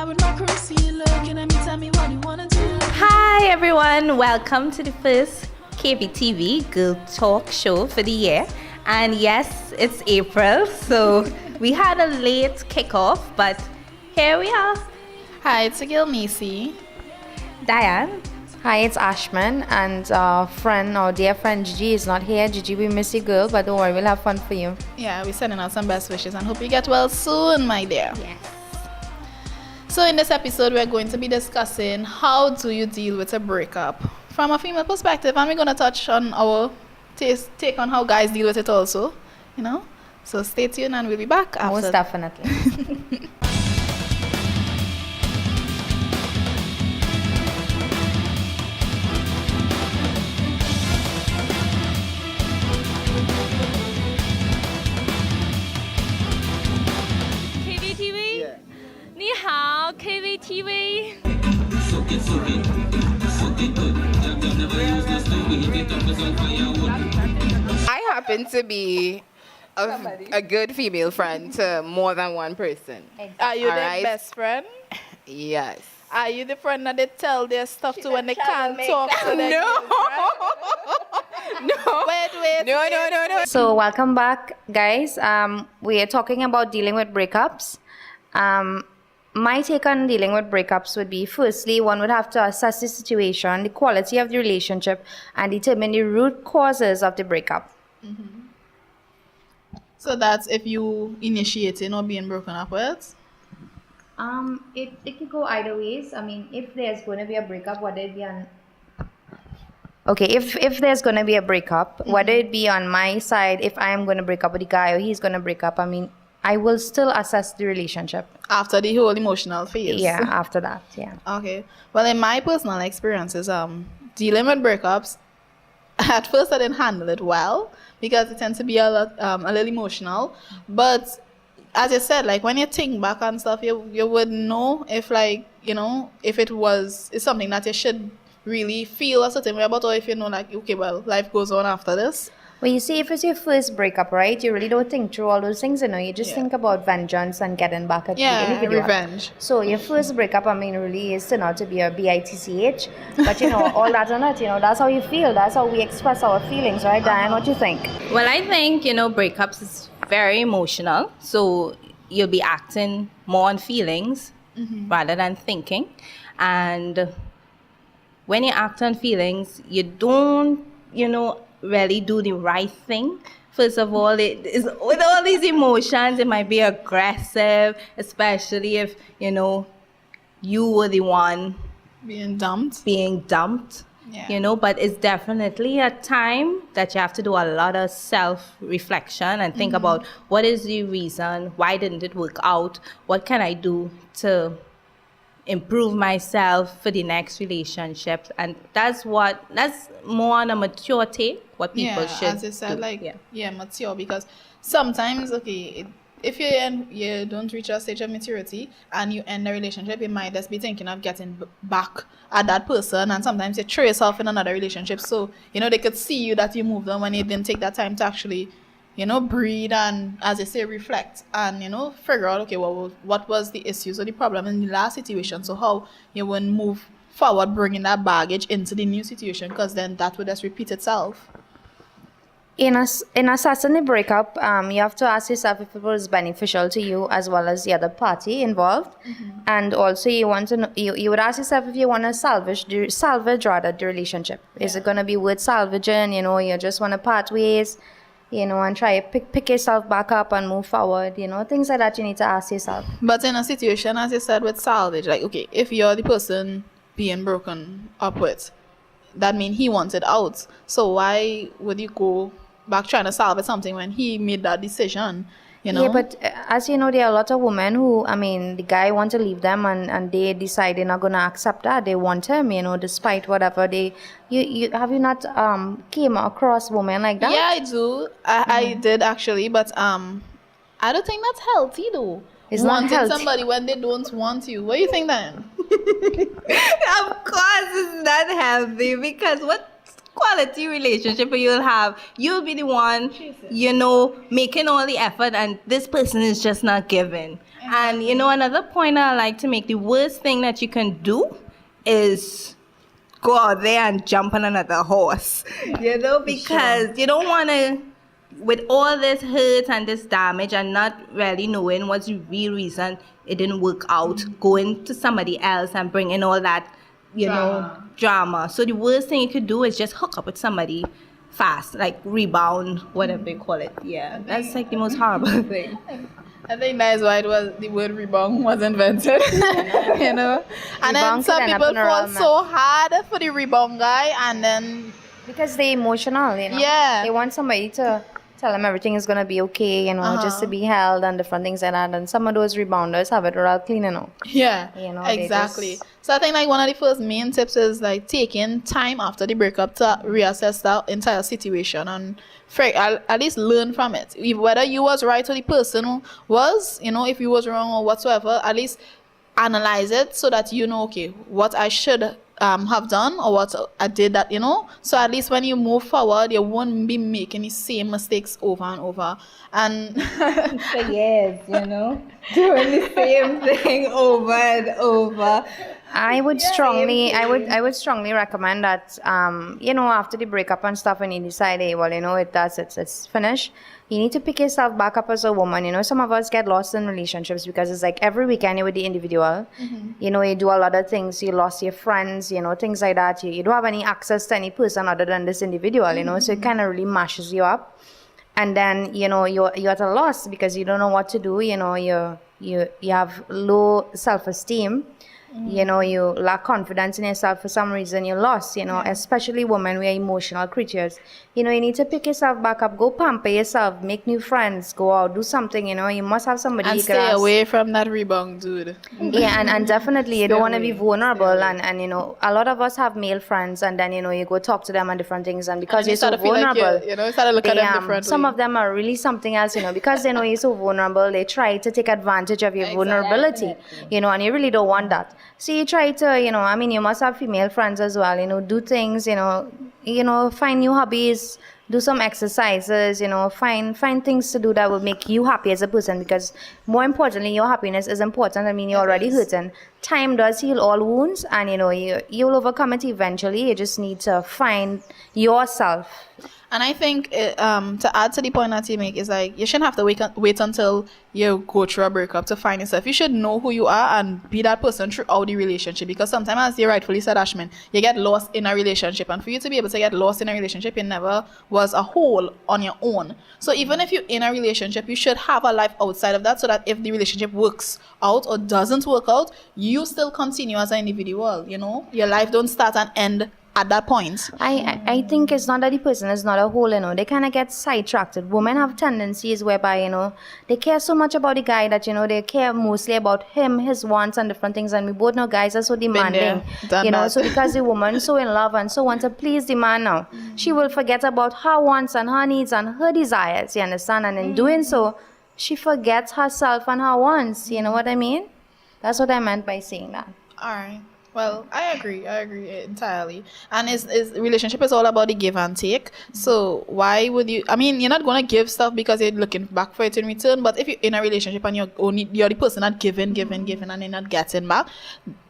with my crew, see you looking at me, tell me what you wanna do. Hi everyone, welcome to the first KBTV Girl Talk show for the year. And yes, it's April, so we had a late kickoff, but here we are. Hi, it's Agil Macy. Diane. Hi, it's Ashman, and our dear friend Gigi is not here. Gigi, we miss you, girl, but don't worry, we'll have fun for you. Yeah, we're sending out some best wishes and hope you get well soon, my dear. Yes. So in this episode, we're going to be discussing how do you deal with a breakup from a female perspective, and we're going to touch on our take on how guys deal with it also, you know. So stay tuned and we'll be back after. Most definitely. KBTV? Yeah. 你好 KBTV. I happen to be a good female friend to more than one person. Are you All their right? best friend? Yes. Are you the friend that they tell their stuff to when they can't talk to their No. No. Wait. No. So, welcome back, guys. We are talking about dealing with breakups. My take on dealing with breakups would be, firstly, one would have to assess the situation, the quality of the relationship, and determine the root causes of the breakup. Mm-hmm. So that's if you initiating or being broken up with? It could go either ways. I mean, if there's going to be a breakup, whether it be on... Okay, if there's going to be a breakup, whether it be on my side, if I'm going to break up with the guy or he's going to break up, I mean, I will still assess the relationship. After the whole emotional phase? Yeah, after that, yeah. Okay. Well, in my personal experiences, dealing with breakups, at first I didn't handle it well because it tends to be a little emotional. But as you said, like when you think back on stuff, you would know if, like, you know, if it's something that you should really feel a certain way about, or if you know, like, okay, well, life goes on after this. Well, you see, if it's your first breakup, right, you really don't think through all those things, you know, you just think about vengeance and getting back at the individual. Revenge. So your first breakup, I mean, really is turned out to be a bitch, but you know, all that and that, you know, that's how you feel, that's how we express our feelings, right, Diane? What do you think? Well, I think, you know, breakups is very emotional, so you'll be acting more on feelings rather than thinking. And when you act on feelings, you don't, you know, really do the right thing. First of all, it is with all these emotions, it might be aggressive, especially if, you know, you were the one Being dumped. Yeah. You know, but it's definitely a time that you have to do a lot of self-reflection and think about what is the reason, why didn't it work out, what can I do to improve myself for the next relationship. And that's more on a mature take, what people should as you said, do. like, mature, because sometimes, okay, if you don't reach a stage of maturity and you end the relationship, you might just be thinking of getting back at that person, and sometimes you throw yourself in another relationship, so, you know, they could see you that you moved on when you didn't take that time to actually, you know, breathe and, as they say, reflect and, you know, figure out, okay, well, what was the issues or the problem in the last situation, so how you wouldn't move forward bringing that baggage into the new situation, because then that would just repeat itself. In assessing the breakup, you have to ask yourself if it was beneficial to you as well as the other party involved, and also you want to know, you would ask yourself if you want to salvage the relationship. Is it going to be worth salvaging? You know, you just want to part ways, you know, and try to pick yourself back up and move forward. You know, things like that you need to ask yourself. But in a situation, as you said, with salvage, like, okay, if you're the person being broken up with, that means he wanted out. So why would you go back trying to salvage something when he made that decision, you know? Yeah, but as you know, there are a lot of women who, I mean, the guy wants to leave them and they decide they're not going to accept that. They want him, you know, despite whatever you have you not came across women like that? Yeah, I do. I did actually, but I don't think that's healthy though. It's not wanting healthy. somebody when they don't want you. What do you think then? Of course it's not healthy, because what quality relationship you'll be the one, making all the effort, and this person is just not giving. And another point I like to make, the worst thing that you can do is go out there and jump on another horse, because you don't want to, with all this hurt and this damage and not really knowing what's the real reason it didn't work out, going to somebody else and bringing all that, drama. So the worst thing you could do is just hook up with somebody fast, like rebound, whatever they call it. Yeah, that's like the most horrible thing. I think that is why the word rebound was invented. And then some people fall so hard for the rebound guy, and then because they're emotional, Yeah. They want somebody to tell them everything is gonna be okay, just to be held and different things like that. And some of those rebounders have it real clean, Yeah, they exactly. So I think like one of the first main tips is like taking time after the breakup to reassess that entire situation and at least learn from it. Whether you was right or the person was, if you was wrong or whatsoever, at least analyze it so that okay, what I should have done or what I did that, so at least when you move forward, you won't be making the same mistakes over and over. And for years, doing the same thing over and over. I would strongly recommend that, after the breakup and stuff, and you decide, hey, well, it's finished. You need to pick yourself back up as a woman. Some of us get lost in relationships because it's like every weekend you're with the individual. You do a lot of things. You lost your friends, things like that. You don't have any access to any person other than this individual, so it kind of really mashes you up. And then, you're at a loss because you don't know what to do. You have low self-esteem. You lack confidence in yourself for some reason. You're lost, especially women. We are emotional creatures. You need to pick yourself back up. Go pamper yourself. Make new friends. Go out. Do something, You must have somebody and you can stay ask. away from that rebound dude. Yeah, and definitely you don't want to be vulnerable. And a lot of us have male friends, and then, you go talk to them on different things. And because you're so vulnerable, you start to look at them differently. Some of them are really something else, because they know you're so vulnerable. They try to take advantage of your vulnerability, and you really don't want that. So you try to, you must have female friends as well, do things, find new hobbies, do some exercises, find things to do that will make you happy as a person, because more importantly, your happiness is important. You're already hurting. Time does heal all wounds, and, you'll overcome it eventually. You just need to find yourself. And I think to add to the point that you make is like you shouldn't have to wait until you go through a breakup to find yourself. You should know who you are and be that person throughout the relationship, because sometimes, as you rightfully said, Ashman, you get lost in a relationship, and for you to be able to get lost in a relationship, you never was a whole on your own. So even if you're in a relationship, you should have a life outside of that, so that if the relationship works out or doesn't work out, you still continue as an individual. Your life don't start and end at that point. I think it's not that the person is not a whole, they kind of get sidetracked. Women have tendencies whereby, they care so much about the guy that, they care mostly about him, his wants and different things. And we both know guys are so demanding, so because the woman is so in love and so wants to please the man now, she will forget about her wants and her needs and her desires, you understand? And in doing so, she forgets herself and her wants, you know what I mean? That's what I meant by saying that. All right. Well, I agree entirely. And relationship is all about the give and take. So why would you, you're not going to give stuff because you're looking back for it in return. But if you're in a relationship and you're the person that giving, and you're not getting back,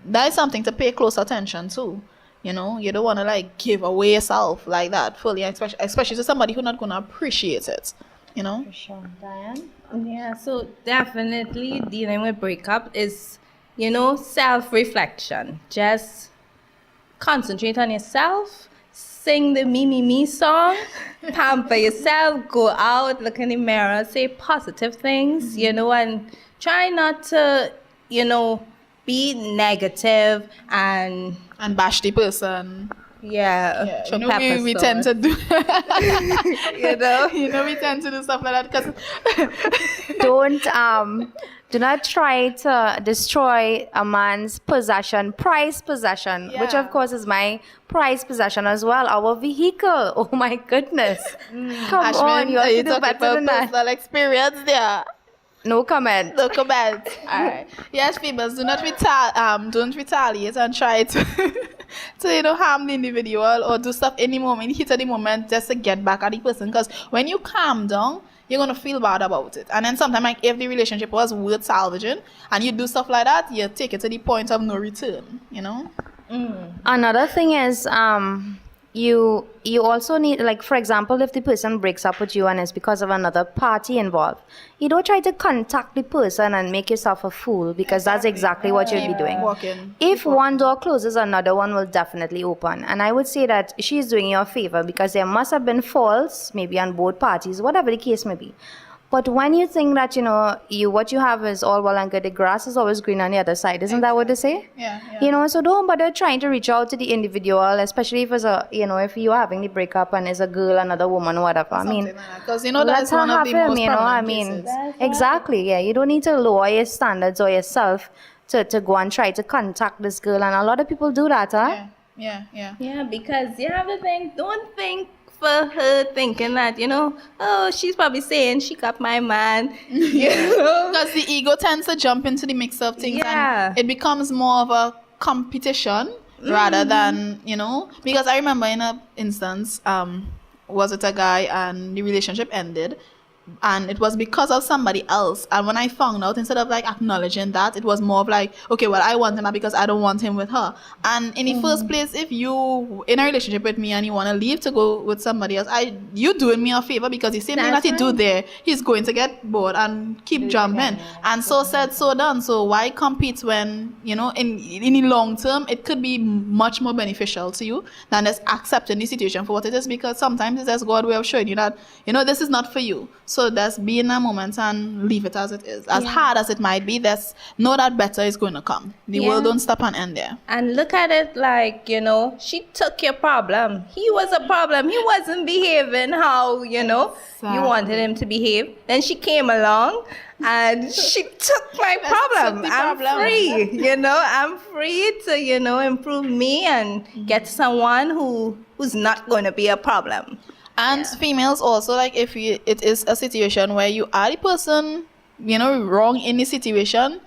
that is something to pay close attention to. You don't want to give away yourself like that fully, especially to somebody who's not going to appreciate it. For sure. Diane? Yeah, so definitely dealing with breakup is, self-reflection. Just concentrate on yourself, sing the me song, pamper yourself, go out, look in the mirror, say positive things, and try not to, be negative and bash the person. Yeah. We tend to do we tend to do stuff like that because do not try to destroy a man's prized possession, which of course is my prized possession as well, our vehicle. Oh my goodness. Come on, you have to do better than that. Personal experience there. No comment. No comment. Alright. Yes, females, don't retaliate and try to harm the individual or do stuff in the heat of the moment just to get back at the person. Because when you calm down, you're gonna feel bad about it. And then sometimes, like, if the relationship was worth salvaging and you do stuff like that, you take it to the point of no return, Another thing is you also need, like, for example, if the person breaks up with you and it's because of another party involved, you don't try to contact the person and make yourself a fool, because that's exactly what you'll be doing. If one door closes, another one will definitely open. And I would say that she's doing you a favor, because there must have been faults maybe on both parties, whatever the case may be. But when you think that, what you have is all well and good, the grass is always green on the other side. Isn't that what they say? Yeah. So don't bother trying to reach out to the individual, especially if it's if you're having the breakup and it's a girl, another woman, whatever. Because let that's her one of have the him, most prominent cases. Exactly, yeah. You don't need to lower your standards or yourself to go and try to contact this girl. And a lot of people do that, huh? Yeah, because you have to think, don't think for her thinking that, oh, she's probably saying she got my man. Because the ego tends to jump into the mix of things, and it becomes more of a competition rather than, because I remember in an instance, was it a guy and the relationship ended, and it was because of somebody else. And when I found out, instead of like acknowledging that, it was more of like, okay, well, I want him because I don't want him with her. And in the first place, if you in a relationship with me and you want to leave to go with somebody else, you doing me a favor, because the same thing that you do there, he's going to get bored and keep jumping. And so said, so done. So why compete when, in the long term, it could be much more beneficial to you than just accepting the situation for what it is, because sometimes it's just God's way of showing you that, this is not for you. So just be in a moment and leave it as it is. As hard as it might be, know that better is going to come. The world don't stop and end there. And look at it like, she took your problem. He was a problem. He wasn't behaving how, you wanted him to behave. Then she came along and she took my problem. I'm free, I'm free to, improve me and get someone who's not going to be a problem. And females also, like, if it is a situation where you are the person, wrong in the situation,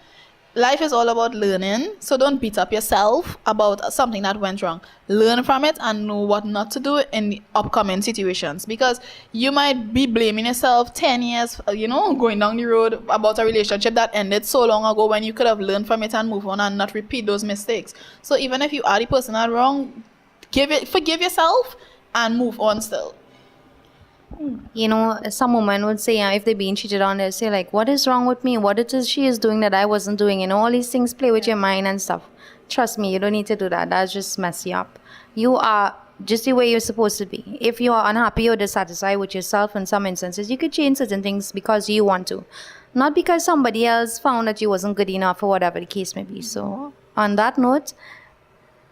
life is all about learning. So don't beat up yourself about something that went wrong. Learn from it and know what not to do in the upcoming situations. Because you might be blaming yourself 10 years, going down the road about a relationship that ended so long ago, when you could have learned from it and move on and not repeat those mistakes. So even if you are the person that wrong, forgive yourself and move on still. Some women would say, if they're being cheated on, they'll say, like, what is wrong with me? What it is she is doing that I wasn't doing? All these things play with your mind and stuff. Trust me, you don't need to do that. That's just mess you up. You are just the way you're supposed to be. If you are unhappy or dissatisfied with yourself in some instances, you could change certain things because you want to. Not because somebody else found that you wasn't good enough or whatever the case may be. So, on that note,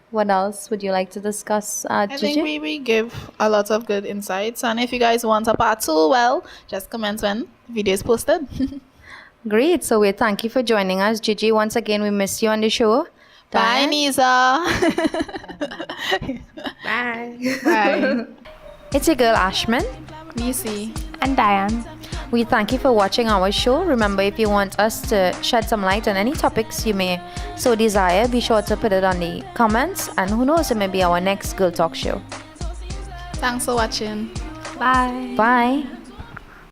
what else would you like to discuss, I think we give a lot of good insights. And if you guys want a part 2, well, just comment when the video is posted. Great. So we thank you for joining us. Gigi, once again, we miss you on the show. Bye, Nisa. Bye. It's your girl, Ashman. Nisi. And Diane. We thank you for watching our show. Remember, if you want us to shed some light on any topics you may so desire, be sure to put it on the comments. And who knows, it may be our next Girl Talk show. Thanks for watching. Bye. Bye.